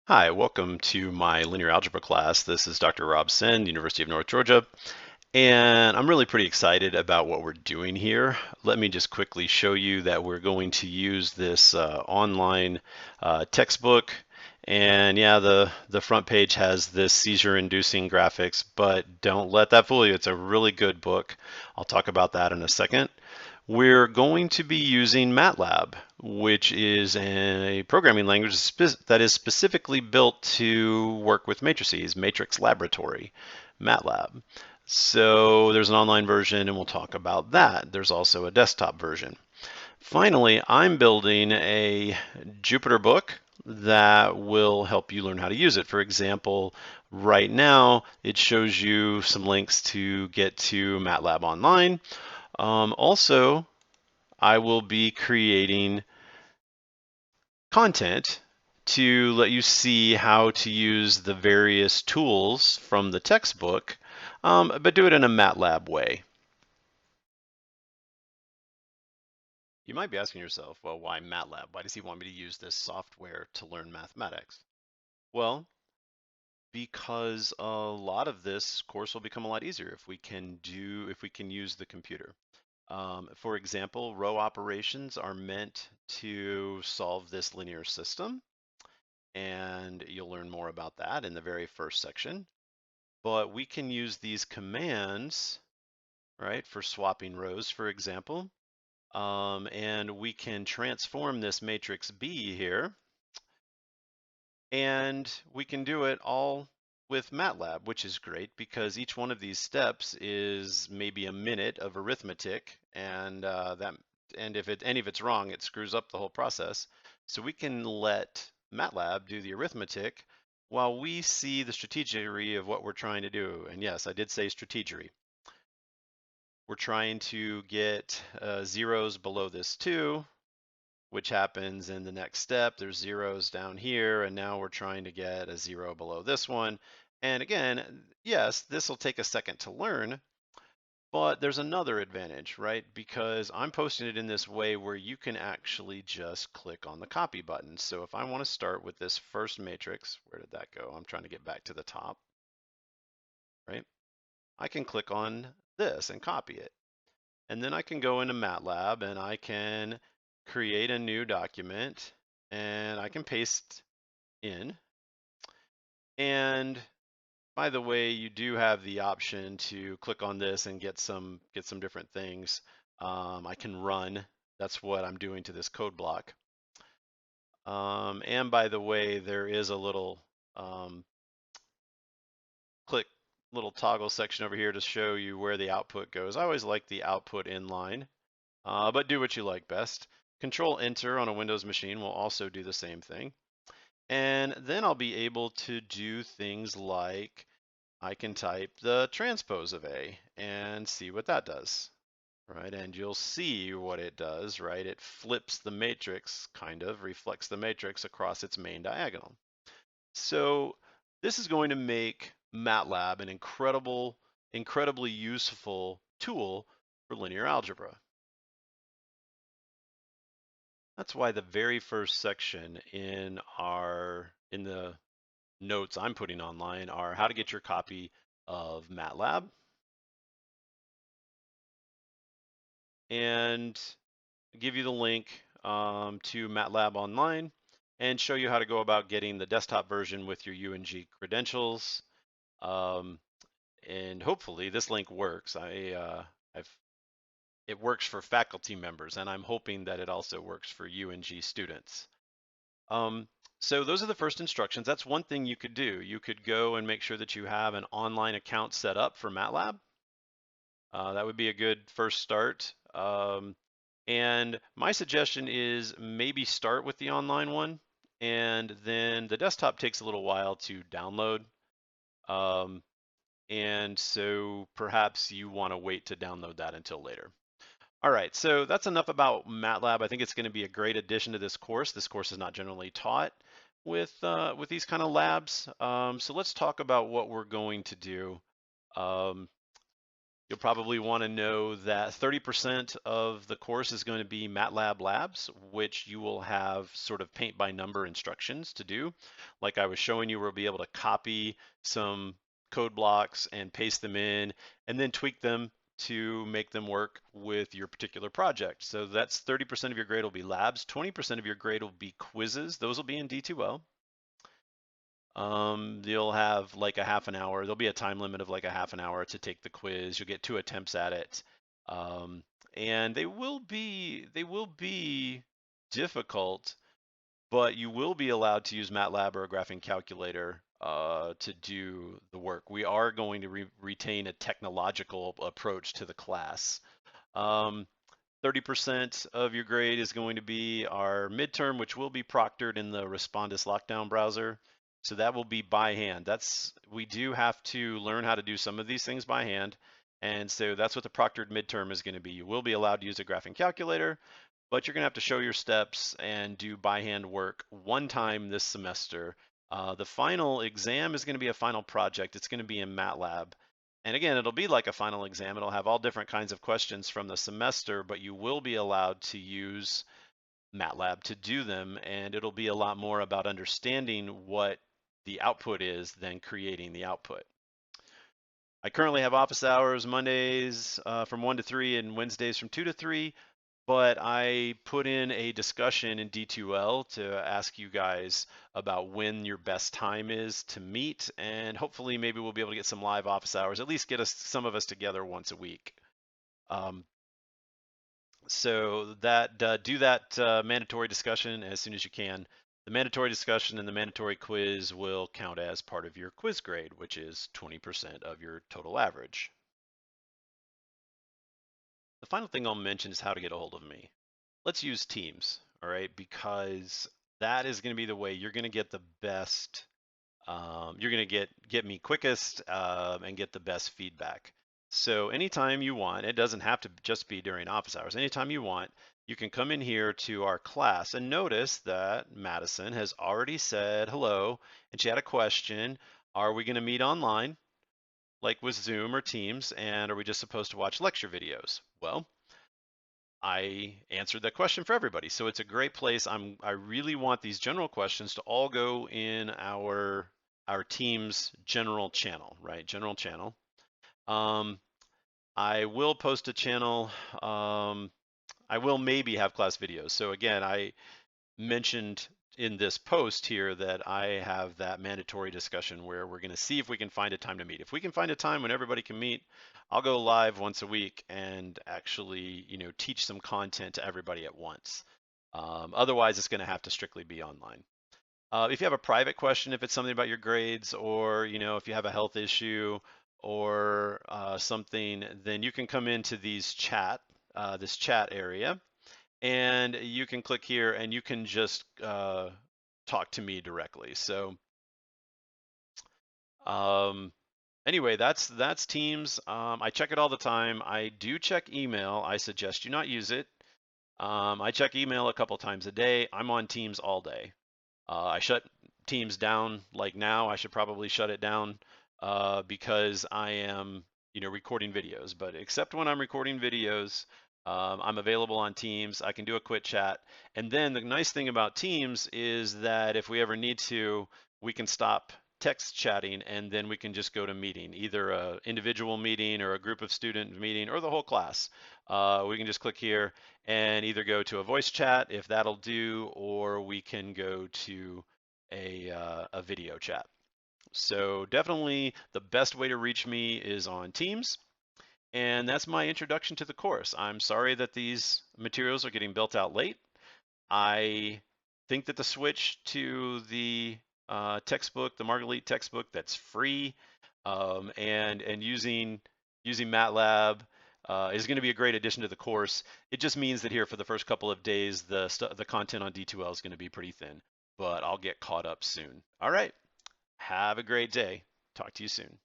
Hi, welcome to my linear algebra class. This is Dr. Rob Sen, University of North Georgia, and I'm really pretty excited about what we're doing here. Let me just quickly show you that we're going to use this online textbook. And yeah, the front page has this seizure-inducing graphics, but don't let that fool you. It's a really good book. I'll talk about that in a second. We're going to be using Matlab, which is a programming language that is specifically built to work with matrices, Matrix Laboratory, Matlab. So there's an online version, and we'll talk about that. There's also a desktop version. Finally, I'm building a Jupyter book that will help you learn how to use it. For example, right now, it shows you some links to get to Matlab Online. Also, I will be creating content to let you see how to use the various tools from the textbook, but do it in a MATLAB way. You might be asking yourself, well, why MATLAB? Why does he want me to use this software to learn mathematics? Well, because a lot of this course will become a lot easier if we can use the computer. For example, row operations are meant to solve this linear system, and you'll learn more about that in the very first section. But we can use these commands, right, for swapping rows, for example, and we can transform this matrix B here, and we can do it all with MATLAB, which is great because each one of these steps is maybe a minute of arithmetic, and if any of it's wrong, it screws up the whole process. So we can let MATLAB do the arithmetic while we see the strategery of what we're trying to do. And yes, I did say strategery. We're trying to get zeros below this 2, which happens in the next step. There's zeros down here, and now we're trying to get a 0 below this one. And again, yes, this will take a second to learn, but there's another advantage, right? Because I'm posting it in this way where you can actually just click on the copy button. So if I want to start with this first matrix, where did that go? I'm trying to get back to the top, right? I can click on this and copy it. And then I can go into MATLAB and I can create a new document and I can paste in. And by the way, you do have the option to click on this and get some different things. I can run. That's what I'm doing to this code block. And by the way, there is a little um, click little toggle section over here to show you where the output goes. I always like the output inline, but do what you like best. Control Enter on a Windows machine will also do the same thing. And then I'll be able to do things like I can type the transpose of A and see what that does, right? And you'll see what it does, right? It flips the matrix, kind of reflects the matrix across its main diagonal. So this is going to make MATLAB an incredibly useful tool for linear algebra. That's why the very first section in the notes I'm putting online are how to get your copy of MATLAB and give you the link to MATLAB online and show you how to go about getting the desktop version with your UNG credentials. Um, and hopefully this link works. It works for faculty members, and I'm hoping that it also works for UNG students. Um, so those are the first instructions. That's one thing you could do. You could go and make sure that you have an online account set up for MATLAB. That would be a good first start. And my suggestion is maybe start with the online one, and then the desktop takes a little while to download. Um, and so perhaps you want to wait to download that until later. All right, so that's enough about MATLAB. I think it's going to be a great addition to this course. This course is not generally taught with these kind of labs. So let's talk about what we're going to do. Um, You'll probably want to know that 30% of the course is going to be MATLAB labs, which you will have sort of paint by number instructions to do. Like I was showing you, we'll be able to copy some code blocks and paste them in and then tweak them to make them work with your particular project. So that's 30% of your grade will be labs, 20% of your grade will be quizzes. Those will be in D2L. You'll have like a half an hour. There'll be a time limit of like a half an hour to take the quiz. You'll get 2 attempts at it. Um, and they will be difficult, but you will be allowed to use MATLAB or a graphing calculator to do the work. We are going to retain a technological approach to the class. Um, 30% of your grade is going to be our midterm, which will be proctored in the Respondus Lockdown browser. So that will be by hand. We do have to learn how to do some of these things by hand. And so that's what the proctored midterm is going to be. You will be allowed to use a graphing calculator, but you're going to have to show your steps and do by hand work one time this semester. The final exam is going to be a final project. It's going to be in MATLAB. And again, it'll be like a final exam. It'll have all different kinds of questions from the semester, but you will be allowed to use MATLAB to do them. And it'll be a lot more about understanding what the output is than creating the output. I currently have office hours Mondays from 1 to 3 and Wednesdays from 2 to 3, but I put in a discussion in D2L to ask you guys about when your best time is to meet, and hopefully maybe we'll be able to get some live office hours, at least get some of us together once a week. So that do that mandatory discussion as soon as you can. The mandatory discussion and the mandatory quiz will count as part of your quiz grade, which is 20% of your total average. The final thing I'll mention is how to get a hold of me. Let's use Teams, all right, because that is going to be the way you're going to get the best. You're going to get me quickest and get the best feedback. So anytime you want, it doesn't have to just be during office hours. Anytime you want, you can come in here to our class and notice that Madison has already said hello and she had a question. Are we going to meet online, like with Zoom or Teams, and are we just supposed to watch lecture videos? Well, I answered that question for everybody. So it's a great place. I really want these general questions to all go in our team's general channel, right? General channel. I will post a channel. I will maybe have class videos. So again, I mentioned in this post here that I have that mandatory discussion where we're going to see if we can find a time to meet. If we can find a time when everybody can meet, I'll go live once a week and actually, teach some content to everybody at once. Otherwise, it's going to have to strictly be online. If you have a private question, if it's something about your grades, or if you have a health issue or something, then you can come into this chat area, and you can click here and you can just talk to me directly. So anyway, that's Teams. I check it all the time. I do check email. I suggest you not use it. I check email a couple times a day. I'm on Teams all day. I shut Teams down like now. I should probably shut it down because I am, recording videos. But except when I'm recording videos, I'm available on Teams. I can do a quick chat. And then the nice thing about Teams is that if we ever need to, we can stop text chatting and then we can just go to meeting, either a individual meeting or a group of student meeting or the whole class. We can just click here and either go to a voice chat if that'll do, or we can go to a video chat. So definitely the best way to reach me is on Teams. And that's my introduction to the course. I'm sorry that these materials are getting built out late. I think that the switch to the textbook, the Marguerite textbook that's free, and using MATLAB is going to be a great addition to the course. It just means that here for the first couple of days, the content on D2L is going to be pretty thin, but I'll get caught up soon. All right, have a great day. Talk to you soon.